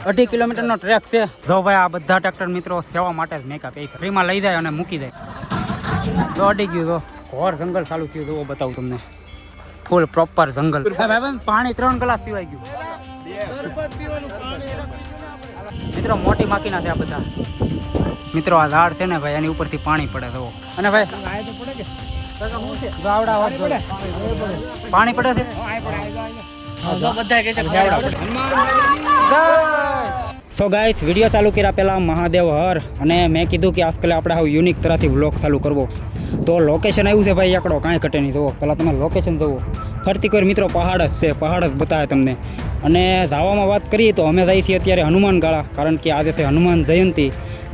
2.5 કિલોમીટરનો ટ્રેક છે. જો ભાઈ આ બધા ટ્રેક્ટર મિત્રો સેવા માટે જ મેકઅપ એ ફ્રીમાં લઈ જાય અને મૂકી જાય. તો અડી ગયું તો ઘોર જંગલ ચાલુ થયું તો બતાવું તમને. ફૂલ પ્રોપર જંગલ. ભાઈ પાણી 3 ગ્લાસ પીવાઈ ગયું. મિત્રો મોટી માકીના છે આ બધા. મિત્રો આ ઝાડ છે ને ભાઈ એની ઉપરથી પાણી પડે તો. અને ભાઈ પાણી પડે છે. સો ગાઈસ વિડીયો ચાલુ કર્યા પહેલાં મહાદેવ હર અને મેં કીધું કે આજકાલ આપણે આવું યુનિક તરહથી વ્લોગ ચાલુ કરવો. તો લોકેશન આવ્યું છે ભાઈ એકડો કાંઈ ઘટે નહીં. જુઓ પહેલાં તમે લોકેશન જુઓ. ફરતી કોઈ મિત્રો પહાડ જ છે, પહાડ જ બતાવે તમને. અને જવામાં વાત કરીએ તો અમે જઈએ છીએ અત્યારે હનુમાન ગાળા, કારણ કે આજે છે હનુમાન જયંતિ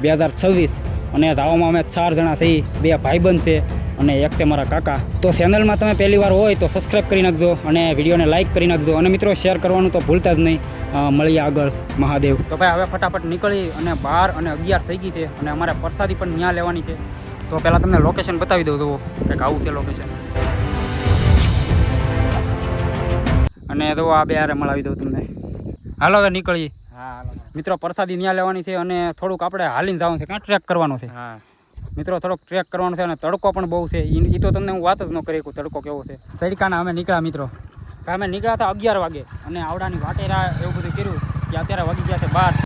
2026 અને જવામાં અમે 4 જણા છીએ. 2 ભાઈબંધ છે અને એક છે મારા કાકા. તો ચેનલમાં તમે પહેલી વાર હોય તો સબસ્ક્રાઈબ કરી નાખજો અને વિડીયોને લાઇક કરી નાખજો અને મિત્રો શેર કરવાનું તો ભૂલતા જ નહીં. મળીએ આગળ મહાદેવ. તો ભાઈ હવે ફટાફટ નીકળી અને 12 અને 11 થઈ ગઈ છે અને અમારે પ્રસાદી પણ ત્યાં લેવાની છે. તો પહેલાં તમને લોકેશન બતાવી દઉં જુઓ કંઈક આવું છે લોકેશન. અને જો આ 2 હારે મળાવી દઉં તમને. હાલો હવે નીકળીએ. હા મિત્રો પ્રસાદી ત્યાં લેવાની છે અને થોડુંક આપણે હાલીને જવાનું છે. ક્યાં ટ્રેક કરવાનો છે. હા મિત્રો થોડોક ટ્રેક કરવાનો છે અને તડકો પણ બહુ છે. એ તો તમને હું વાત જ ન કરી શકું તડકો કેવો છે. તડકાના અમે નીકળ્યા મિત્રો. અમે નીકળ્યા હતા 11 વાગે અને આવડાની વાટેરા એવું બધું કર્યું કે અત્યારે વાગી ગયા છે 12.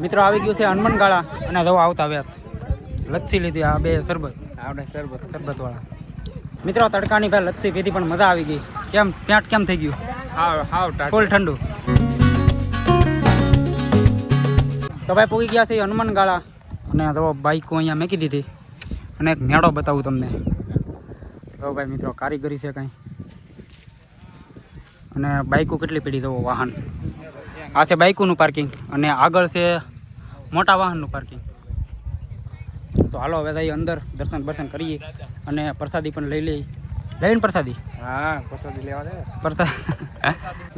મિત્રો આવી ગયું છે હનુમાન ગાળા અને જવા આવતા વ્યાત લચ્છી લીધી. આ 2 શરબત આપણે શરબતવાળા. મિત્રો તડકાની ભાઈ લચ્છી પીધી પણ મજા આવી ગઈ. કેમ પેટ કેમ થઈ ગયું? ફૂલ ઠંડુ. તો ભાઈ પૂગી ગયા છે હનુમાન ગાળા અને જો બાઈકો અહીંયા મૂકી દીધી અને એક મેળો બતાવું તમને. તો ભાઈ મિત્રો કારીગરી છે કાંઈ. અને બાઈકો કેટલી પીડી જવો વાહન. આ છે બાઈકોનું પાર્કિંગ અને આગળ છે મોટા વાહનનું પાર્કિંગ. તો હાલો હવે જઈએ અંદર, દર્શન કરીએ અને પ્રસાદી પણ લઈ લઈને પ્રસાદી. હા પ્રસાદી લેવા દે.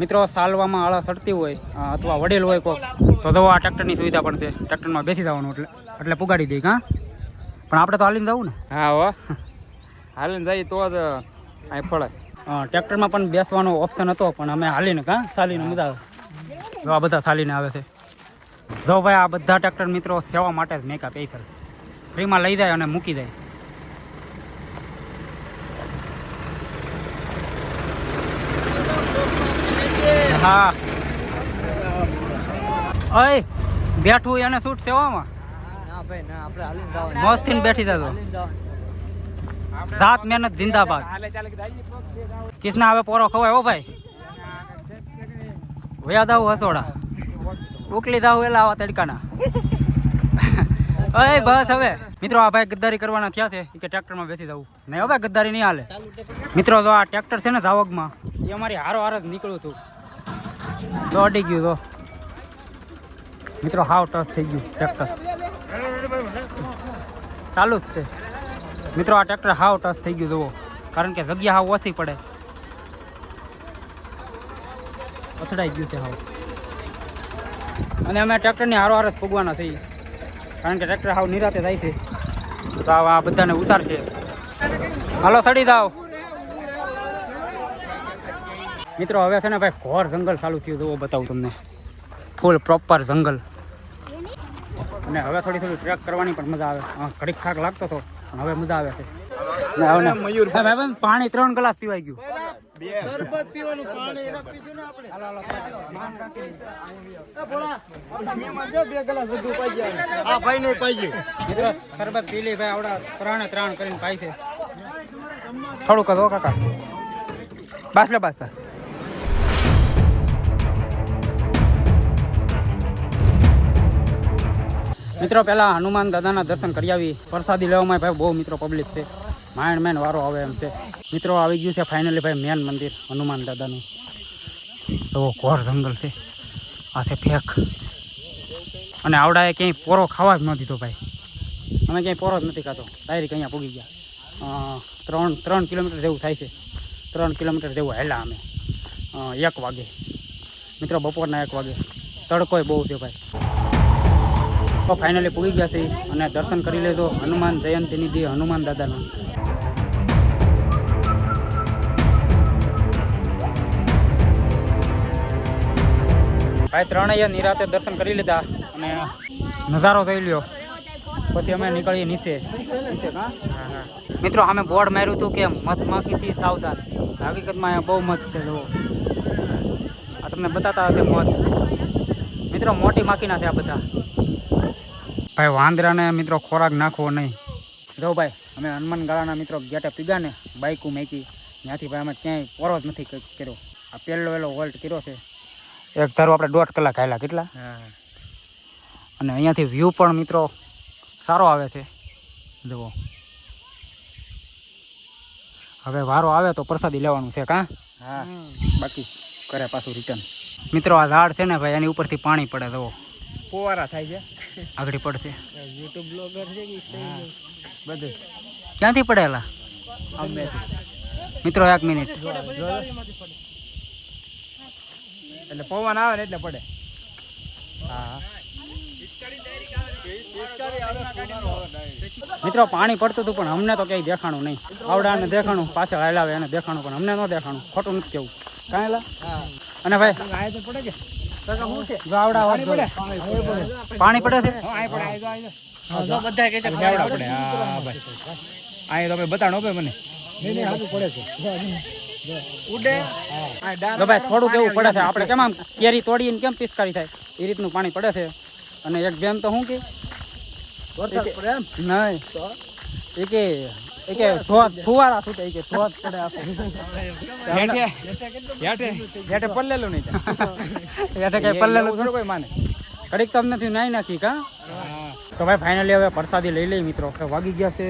મિત્રો સાલવામાં આળા સડતી હોય અથવા વડેલ હોય કોક તો જો આ ટ્રેક્ટરની સુવિધા પણ છે. ટ્રેક્ટરમાં બેસી જવાનું એટલે પુગાડી દઈ. હા પણ આપણે તો હાલીને જવું ને. હા હો હાલીને જઈએ તો જ અહીં ફળે. ટ્રેક્ટરમાં પણ બેસવાનો ઓપ્શન હતો પણ અમે હાલીને ચાલીને મજા આવે. જો આ બધા ચાલીને આવે છે. જો ભાઈ આ બધા ટ્રેક્ટર મિત્રો સેવા માટે જ મેકઅપ એ ફ્રીમાં લઈ જાય અને મૂકી જાય. હા ઓય બેઠું એને શૂટ સેવામાં મસ્તીને બેઠી જતો. જાત મહેનત જિંદાબાદ. કિસના હવે પોરો ખવાય હો ભાઈ. વયા દાવ હસોડા ઉકલી દાવ એલા આવા તડકાના. અય બસ હવે મિત્રો આ ભાઈ ગદ્દારી કરવાના થયા છે કે ટ્રેક્ટરમાં બેસી જવું નહીં. હવે ગદ્દારી નહીં હાલે મિત્રો. જો આ ટ્રેક્ટર છે ને જાવકમાં એ અમારી હારો જ નીકળ્યું હતું તો અડી ગયું. તો મિત્રો હાવ ટચ થઈ ગયું ટ્રેક્ટર. ચાલુ જ છે મિત્રો. આ ટ્રેક્ટર હાવ ટચ થઈ ગયું જુઓ, કારણ કે જગ્યા હાવ ઓછી પડે. અથડાઈ ગયું છે હાવ. અને અમે ટ્રેક્ટરની હારો જ ફૂગવાના છીએ કારણ કે ટ્રેક્ટર હાવ નિરાતે જાય છે. તો આ બધાને ઉતારશે. હાલો ચડી જાઓ મિત્રો. હવે છે ને ભાઈ ઘોર જંગલ ચાલુ થયું જુઓ બતાવું તમને. ફૂલ પ્રોપર જંગલ. અને હવે થોડી ટ્રેક કરવાની પણ મજા આવે. ઘડીક થાક લાગતો હતો પણ હવે મજા આવે છે. પાણી 3 ગ્લાસ પીવાઈ ગયું. શરબત પીવાનું પાણી પીધું ને આપણે. આ ભાઈ ને પાઈ મિત્રો શરબત પી લે ભાઈ. આવડા 3 કરીને પાઈ છે. થોડુંક કહો કાકા. બસ લે બસ. મિત્રો પહેલાં હનુમાન દાદાના દર્શન કરી આવી. પ્રસાદી લેવામાં ભાઈ બહુ મિત્રો પબ્લિક છે. મેન વારો આવે એમ છે. મિત્રો આવી ગયું છે ફાઇનલી ભાઈ મેન મંદિર હનુમાન દાદાનું. તો ઘોર જંગલ છે આ છે ફેક. અને આવડાએ ક્યાંય પોરો ખાવા જ ન દીધો ભાઈ. અમે ક્યાંય પોરો જ નથી ખાતો, ડાયરેક્ટ અહીંયા પૂગી ગયા. 3 કિલોમીટર જેવું થાય છે. 3 કિલોમીટર જેવું હેલા અમે 1 વાગે મિત્રો, બપોરના 1 વાગે. તડકોય બહુ છે ભાઈ. તો ફાઇનલી પૂગી ગયા છે અને દર્શન કરી લેજો હનુમાન જયંતિ નિધિ હનુમાન દાદાના. ભાઈ ત્રણેય નિરાતે દર્શન કરી લીધા અને નજારો જોઈ લ્યો. પછી અમે નીકળીએ નીચે. મિત્રો અમે બોર્ડ માર્યું હતું કે મધમાખીથી સાવધાન. હકીકતમાં અહીંયા બહુ મધ છે. જુઓ, આ તમને બતાતા હશે મધ. મિત્રો મોટી માખીના છે આ બધા. ભાઈ વાંદરાને મિત્રો ખોરાક નાખવો નહીં. જો ભાઈ અમે હનુમાન ગાળાના મિત્રો ગેટે પીગા ને બાઇકું મેકી ત્યાંથી ભાઈ અમે ક્યાંય પોરો જ નથી કર્યો. આ પહેલો વોલ્ટ કર્યો છે. એક ધારો આપણે 1.5 કલાક હાલ્યા. કેટલા? અને અહીંયાથી વ્યૂ પણ મિત્રો સારો આવે છે. જુઓ, હવે વારો આવે તો પ્રસાદી લેવાનું છે કાં? હા, બાકી કરે પાછું રિટર્ન. મિત્રો આ ઝાડ છે ને ભાઈ, એની ઉપરથી પાણી પડે. જુઓ, ફુવારા થાય છે. આગળ પડશે. યુટ્યુબ બ્લોગર છે કે બધું ક્યાંથી પડેલા મિત્રો? 1 મિનિટ. એટલે પવન આવે ને એટલે પડે. હા મિત્રો પાણી પડતું હતું પણ અમને તો ક્યાંય દેખાણું નહીં. આવડાને દેખાણું, પાછળ હાલાવે એને દેખાણું, પણ અમને ન દેખાણું. ખોટું નથી કેવું કાંઈ લા. અને ભાઈ પડે કે પાણી પડે છે. બતાડો મને ભાઈ થોડું કેવું પડે છે. આપણે કેમ આમ કેરી તોડીને કેમ પિચકારી થાય એ રીતનું પાણી પડે છે. અને એક બેન તો શું કે નહીં એ કે ફુવારા છૂટે કે ધોધ પડે. હેઠે પલ્લેલું નહીં. હેઠે કઈ પલ્લેલું કોઈ માને. કડીક તો અમને નાઈ નાખી કા. તો ભાઈ ફાઇનલી હવે પ્રસાદી લઈ લઈ મિત્રો. વાગી ગયા છે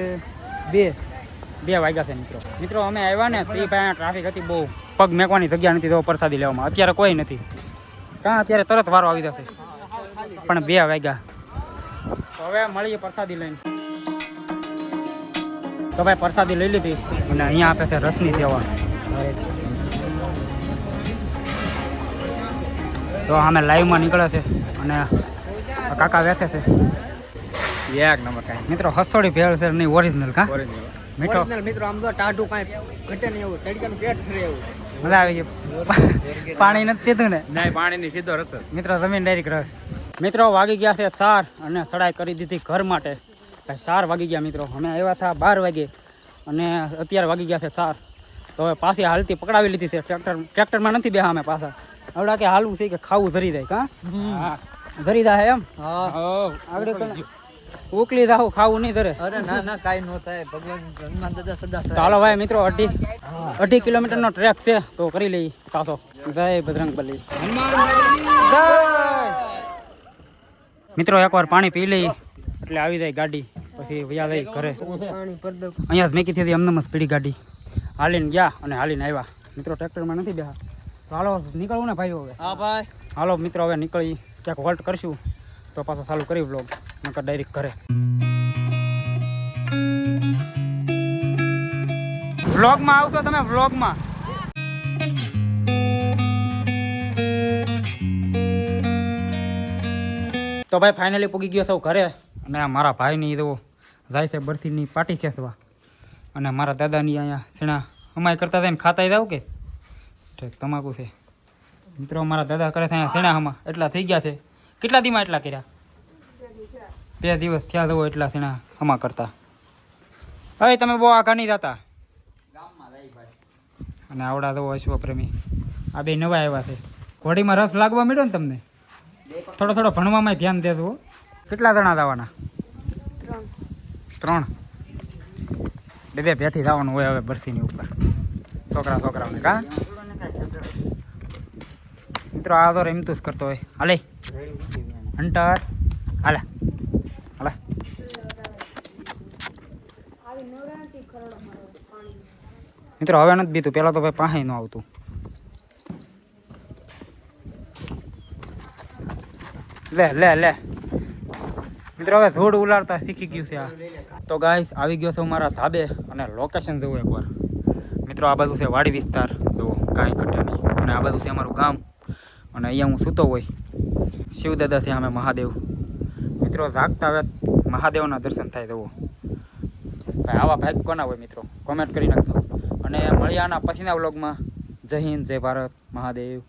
2 વાગ્યા છે મિત્રો. મિત્રો અમે આવ્યા ને તે ભાઈ ટ્રાફિક હતી બહુ. પગ મેકવાની જગ્યા નથી તો પ્રસાદી લેવામાં. અત્યારે કોઈ નથી કાં, અત્યારે તરત વારો આવી જશે. પણ 2 વાગ્યા. તો હવે મળીએ પ્રસાદી લઈને. તો ભાઈ પ્રસાદી લઈ લીધી અને અહીંયા આપે છે રસની સેવા. તો અમે લાઈવમાં નીકળે છે અને કાકા વેચે છે. 1 નંબર કાંઈ મિત્રો હસોડી ભેળ છે નહીં, ઓરિજિનલ કા મીઠો મિત્રો. આમ તો ટાઢું કાંઈ ઘટે નહીં, એવું તડકાનું પેટ ફરે એવું. મજા આવી ગઈ. પાણી નથી પીધું ને? નહીં, પાણીની સીધો રસ મિત્રો. જમીન ડાયરેક્ટ રસ. મિત્રો વાગી ગયા છે 4 અને ચડાઈ કરી દીધી ઘર માટે. 4 વાગી ગયા મિત્રો. અમે આવ્યા હતા 12 વાગે અને અત્યારે વાગી ગયા છે 4. તો હવે પાછી હાલતી પકડાવી લીધી છે. ટ્રેક્ટરમાં નથી બેહા અમે પાછા. આવડા કે હાલવું છે કે ખાવું ધરી જાય કાં? ધરી જાય એમ. આગળ ઉકલી જાવ, ખાવું નહીં ધરે. અરે ના ના કાઈ ન થાય. ભગવાન હનુમાન દાદા સદા. ચાલો ભાઈ મિત્રો 2.5 કિલોમીટરનો ટ્રેક છે તો કરી લઈ પાછો. જય બજરંગબલી. મિત્રો એકવાર પાણી પી લઈ એટલે આવી જાય ગાડી. પછી વયા જાય ઘરે. અહીંયા જ મેકી હતી અમને સ્પીડી ગાડી. હાલીને ગયા અને હાલીને આવ્યા મિત્રો. ટ્રેક્ટરમાં નથી બેહા. તો હાલો નીકળવું ને ભાઈ હવે? હા ભાઈ હાલો મિત્રો હવે નીકળી. ક્યાંક હોલ્ટ કરશું તો પાછો ચાલુ કરી વ્લોગ. નકર ડાયરેક્ટ ઘરે. વ્લોગમાં આવશો તમે? વ્લોગમાં તો ભાઈ ફાઇનલી પૂગી ગયો સૌ ઘરે. અને મારા ભાઈની તો જાય છે બરસીની પાટી ખેંચવા. અને મારા દાદાની અહીંયા શેણા અમાય કરતા થાય ને ખાતા જાવ કે તમાકુ છે મિત્રો. મારા દાદા કરે છે અહીંયા શેણા હમા. એટલા થઈ ગયા છે. કેટલા દીમાં એટલા કર્યા? 2 દિવસ થયા જવો એટલા શેણા હમા કરતા. હવે તમે બહુ આઘા નહીં જતા. અને આવડા જવો અશ્વપ્રેમી. આ 2 નવા આવ્યા છે. ઘોડીમાં રસ લાગવા માંડ્યો ને તમને. થોડો ભણવામાં ધ્યાન દેજો. કેટલા જણા જવાના? 3. 2 ભેઠી જવાનું હોય હવે બરસીની ઉપર. છોકરાઓને કા મિત્રો. આ તો રમતું જ કરતો હોય. હાલે હંટર હાલે હાલે. મિત્રો હવે નથી બીતું. પેલા તો ભાઈ પાસે ન આવતું. લે લે લે મિત્રો હવે ધૂળ ઉલાડતા શીખી ગયું છે આ. તો ગાઈસ આવી ગયો છું મારા ધાબે અને લોકેશન જોવું એકવાર. મિત્રો આ બાજુ છે વાડી વિસ્તાર, જુઓ કાંઈ ઘટે નહીં. અને આ બાજુ છે અમારું ગામ અને અહીંયા હું સૂતો હોય. શિવદાદા છે અમે મહાદેવ. મિત્રો જાગતા હવે મહાદેવના દર્શન થાય જુઓ. ભાઈ આવા ભાગ કોના હોય મિત્રો, કોમેન્ટ કરી નાખજો. અને મળ્યા આના પછીના વ્લોગમાં. જય હિન્દ, જય ભારત, મહાદેવ.